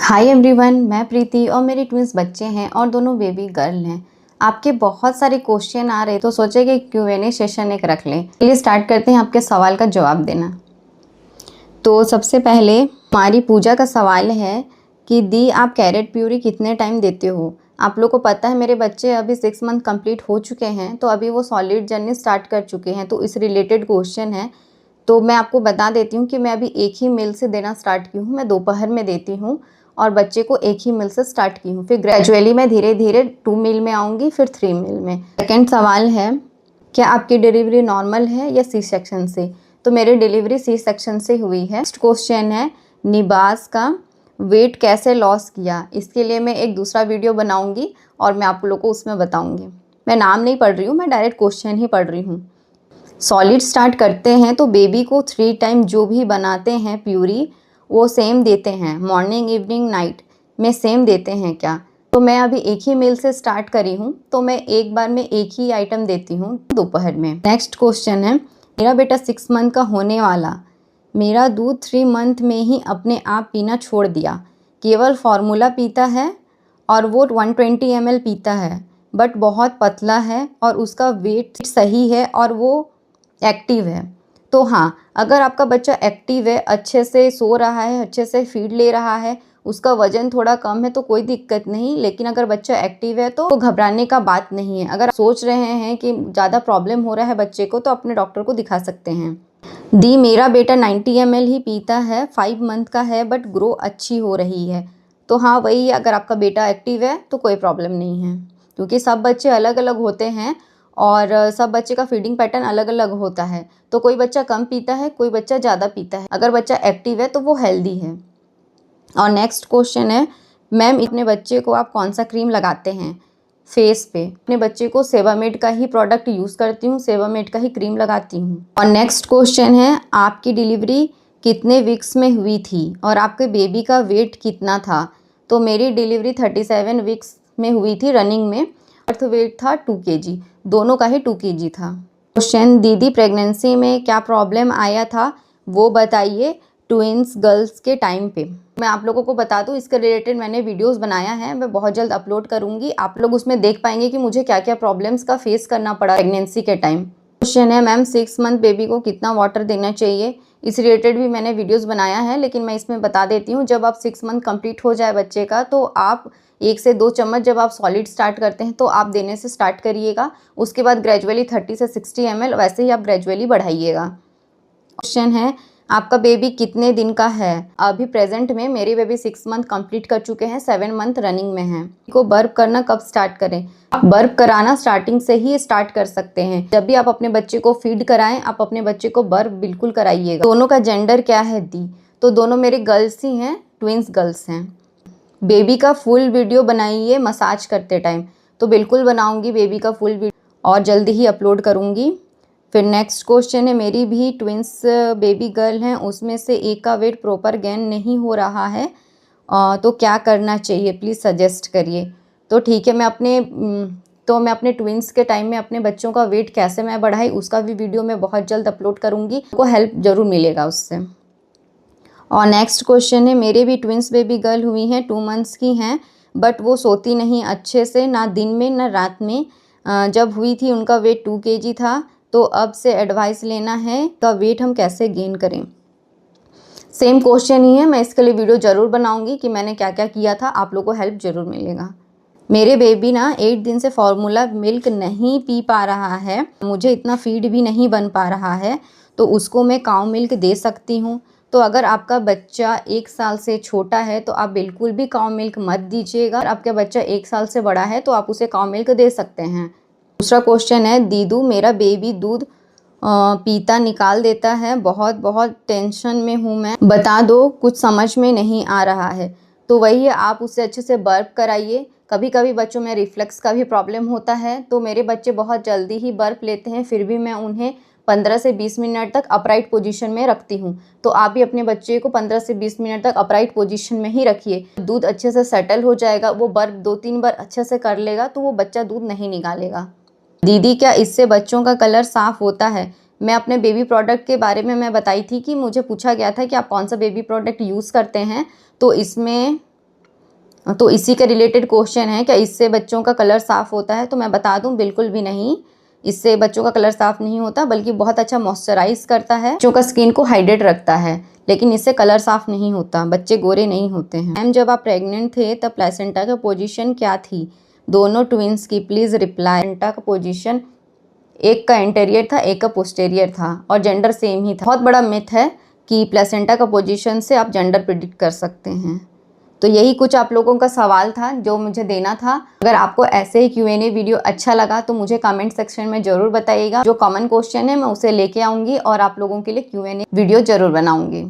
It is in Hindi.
हाय एवरीवन, मैं प्रीति और मेरे ट्विंस बच्चे हैं और दोनों बेबी गर्ल हैं। आपके बहुत सारे क्वेश्चन आ रहे तो सोचे कि Q&A सेशन एक रख लें। चलिए स्टार्ट करते हैं आपके सवाल का जवाब देना। तो सबसे पहले हमारी पूजा का सवाल है कि दी आप कैरेट प्यूरी कितने टाइम देते हो। आप लोग को पता है मेरे बच्चे अभी 6 मंथ कंप्लीट हो चुके हैं, तो अभी वो सॉलिड जर्नी स्टार्ट कर चुके हैं, तो इस रिलेटेड क्वेश्चन है। तो मैं आपको बता देती हूँ कि मैं अभी एक ही मील से देना स्टार्ट की हूँ। मैं दोपहर में देती हूँ और बच्चे को एक ही मील से स्टार्ट की हूँ। फिर ग्रेजुअली मैं धीरे धीरे 2 मील में आऊँगी, फिर 3 मील में। सेकेंड सवाल है, क्या आपकी डिलीवरी नॉर्मल है या सी सेक्शन से। तो मेरी डिलीवरी सी सेक्शन से हुई है। नेक्स्ट क्वेश्चन है, निबास का वेट कैसे लॉस किया। इसके लिए मैं एक दूसरा वीडियो बनाऊँगी और मैं आप लोगों को उसमें बताऊँगी। मैं नाम नहीं पढ़ रही हूँ, मैं डायरेक्ट क्वेश्चन ही पढ़ रही हूँ। सॉलिड स्टार्ट करते हैं तो बेबी को 3 टाइम जो भी बनाते हैं प्यूरी वो सेम देते हैं, मॉर्निंग इवनिंग नाइट में सेम देते हैं क्या। तो मैं अभी एक ही मील से स्टार्ट करी हूँ, तो मैं एक बार में एक ही आइटम देती हूँ दोपहर में। नेक्स्ट क्वेश्चन है, मेरा बेटा 6 मंथ का होने वाला, मेरा दूध 3 मंथ में ही अपने आप पीना छोड़ दिया, केवल फार्मूला पीता है और वो 120 ml पीता है, बट बहुत पतला है और उसका वेट सही है और वो एक्टिव है। तो हाँ, अगर आपका बच्चा एक्टिव है, अच्छे से सो रहा है, अच्छे से फीड ले रहा है, उसका वजन थोड़ा कम है तो कोई दिक्कत नहीं। लेकिन अगर बच्चा एक्टिव है तो घबराने का बात नहीं है। अगर आप सोच रहे हैं कि ज़्यादा प्रॉब्लम हो रहा है बच्चे को, तो अपने डॉक्टर को दिखा सकते हैं। दी मेरा बेटा 90 ml ही पीता है, 5 मंथ का है, बट ग्रो अच्छी हो रही है। तो हाँ वही, अगर आपका बेटा एक्टिव है तो कोई प्रॉब्लम नहीं है, क्योंकि सब बच्चे अलग अलग होते हैं और सब बच्चे का फीडिंग पैटर्न अलग अलग होता है। तो कोई बच्चा कम पीता है, कोई बच्चा ज़्यादा पीता है। अगर बच्चा एक्टिव है तो वो हेल्दी है। और नेक्स्ट क्वेश्चन है, मैम अपने बच्चे को आप कौन सा क्रीम लगाते हैं फेस पे। अपने बच्चे को सेवामेड का ही प्रोडक्ट यूज़ करती हूँ, सेवामेड का ही क्रीम लगाती हूँ। और नेक्स्ट क्वेश्चन है, आपकी डिलीवरी कितने वीक्स में हुई थी और आपके बेबी का वेट कितना था। तो मेरी डिलीवरी 37 वीक्स में हुई थी रनिंग में। बर्थ वेट था 2 kg, दोनों का ही 2 kg था। क्वेश्चन, दीदी प्रेगनेंसी में क्या प्रॉब्लम आया था वो बताइए ट्विंस गर्ल्स के टाइम पे। मैं आप लोगों को बता दूं, इसके रिलेटेड मैंने वीडियोस बनाया है, मैं बहुत जल्द अपलोड करूंगी। आप लोग उसमें देख पाएंगे कि मुझे क्या क्या प्रॉब्लम्स का फेस करना पड़ा प्रेगनेंसी के टाइम। क्वेश्चन है, मैम 6 मंथ बेबी को कितना वाटर देना चाहिए। इस रिलेटेड भी मैंने वीडियोस बनाया है, लेकिन मैं इसमें बता देती हूँ। जब आप 6 मंथ कंप्लीट हो जाए बच्चे का, तो आप 1 से 2 चम्मच जब आप सॉलिड स्टार्ट करते हैं तो आप देने से स्टार्ट करिएगा। उसके बाद ग्रेजुअली 30 से 60 ml वैसे ही आप ग्रेजुअली बढ़ाइएगा। क्वेश्चन है, आपका बेबी कितने दिन का है। अभी प्रेजेंट में मेरी बेबी 6 मंथ कंप्लीट कर चुके हैं, 7 मंथ रनिंग में है। को बर्प करना कब स्टार्ट करें। आप बर्प कराना स्टार्टिंग से ही स्टार्ट कर सकते हैं। जब भी आप अपने बच्चे को फीड कराएं, आप अपने बच्चे को बर्प बिल्कुल कराइएगा। दोनों का जेंडर क्या है दी। तो दोनों मेरे गर्ल्स ही हैं, ट्विंस गर्ल्स हैं। बेबी का फुल वीडियो बनाइए मसाज करते टाइम। तो बिल्कुल बनाऊंगी बेबी का फुल वीडियो और जल्दी ही अपलोड करूंगी। फिर नेक्स्ट क्वेश्चन है, मेरी भी ट्विंस बेबी गर्ल हैं, उसमें से एक का वेट प्रॉपर गेन नहीं हो रहा है, तो क्या करना चाहिए प्लीज़ सजेस्ट करिए। तो ठीक है, मैं अपने ट्विंस के टाइम में अपने बच्चों का वेट कैसे मैं बढ़ाई उसका भी वीडियो मैं बहुत जल्द अपलोड करूँगी, आपको हेल्प ज़रूर मिलेगा उससे। और नेक्स्ट क्वेश्चन है, मेरे भी ट्विंस बेबी गर्ल हुई हैं, 2 मंथ्स की हैं, बट वो सोती नहीं अच्छे से, ना दिन में ना रात में। जब हुई थी उनका वेट 2 kg था, तो अब से एडवाइस लेना है का वेट हम कैसे गेन करें। सेम क्वेश्चन ही है, मैं इसके लिए वीडियो ज़रूर बनाऊंगी कि मैंने क्या क्या किया था, आप लोगों को हेल्प ज़रूर मिलेगा। मेरे बेबी ना 8 दिन से फार्मूला मिल्क नहीं पी पा रहा है, मुझे इतना फीड भी नहीं बन पा रहा है, तो उसको मैं काऊ मिल्क दे सकती हूँ। तो अगर आपका बच्चा 1 साल से छोटा है तो आप बिल्कुल भी काऊ मिल्क मत दीजिएगा। अगर आपका बच्चा 1 साल से बड़ा है तो आप उसे काऊ मिल्क दे सकते हैं। दूसरा क्वेश्चन है, दीदू मेरा बेबी दूध पीता निकाल देता है, बहुत बहुत टेंशन में हूँ मैं, बता दो कुछ समझ में नहीं आ रहा है। तो वही है, आप उससे अच्छे से बर्प कराइए। कभी कभी बच्चों में रिफ्लक्स का भी प्रॉब्लम होता है, तो मेरे बच्चे बहुत जल्दी ही बर्प लेते हैं, फिर भी मैं उन्हें 15 से 20 मिनट तक अपराइट पोजीशन में रखती हूँ। तो आप भी अपने बच्चे को 15 से 20 मिनट तक अपराइट पोजीशन में ही रखिए। दूध अच्छे से सेटल हो जाएगा, वो बर्प 2-3 बार अच्छे से कर लेगा तो वो बच्चा दूध नहीं निकालेगा। दीदी क्या इससे बच्चों का कलर साफ होता है। मैं अपने बेबी प्रोडक्ट के बारे में मैं बताई थी कि मुझे पूछा गया था कि आप कौन सा बेबी प्रोडक्ट यूज़ करते हैं। तो इसमें तो इसी के रिलेटेड क्वेश्चन है, क्या इससे बच्चों का कलर साफ़ होता है? तो मैं बता दूं, बिल्कुल भी नहीं। इससे बच्चों का कलर साफ़ नहीं होता, बल्कि बहुत अच्छा मॉइस्चराइज करता है, बच्चों का स्किन को हाइड्रेट रखता है, लेकिन इससे कलर साफ़ नहीं होता, बच्चे गोरे नहीं होते हैं। मैम, जब आप प्रेग्नेंट थे तब प्लेसेंटा का पोजीशन क्या थी? दोनों ट्विंस की प्लीज़ रिप्लाई। प्लेसेंटा का पोजीशन एक का इंटीरियर था, एक का पोस्टीरियर था, और जेंडर सेम ही था। बहुत बड़ा मिथ है कि प्लेसेंटा का पोजीशन से आप जेंडर प्रिडिक्ट कर सकते हैं। तो यही कुछ आप लोगों का सवाल था जो मुझे देना था। अगर आपको ऐसे ही Q&A वीडियो अच्छा लगा तो मुझे कमेंट सेक्शन में ज़रूर बताइएगा। जो कॉमन क्वेश्चन है मैं उसे लेके आऊँगी और आप लोगों के लिए Q&A वीडियो ज़रूर बनाऊँगी।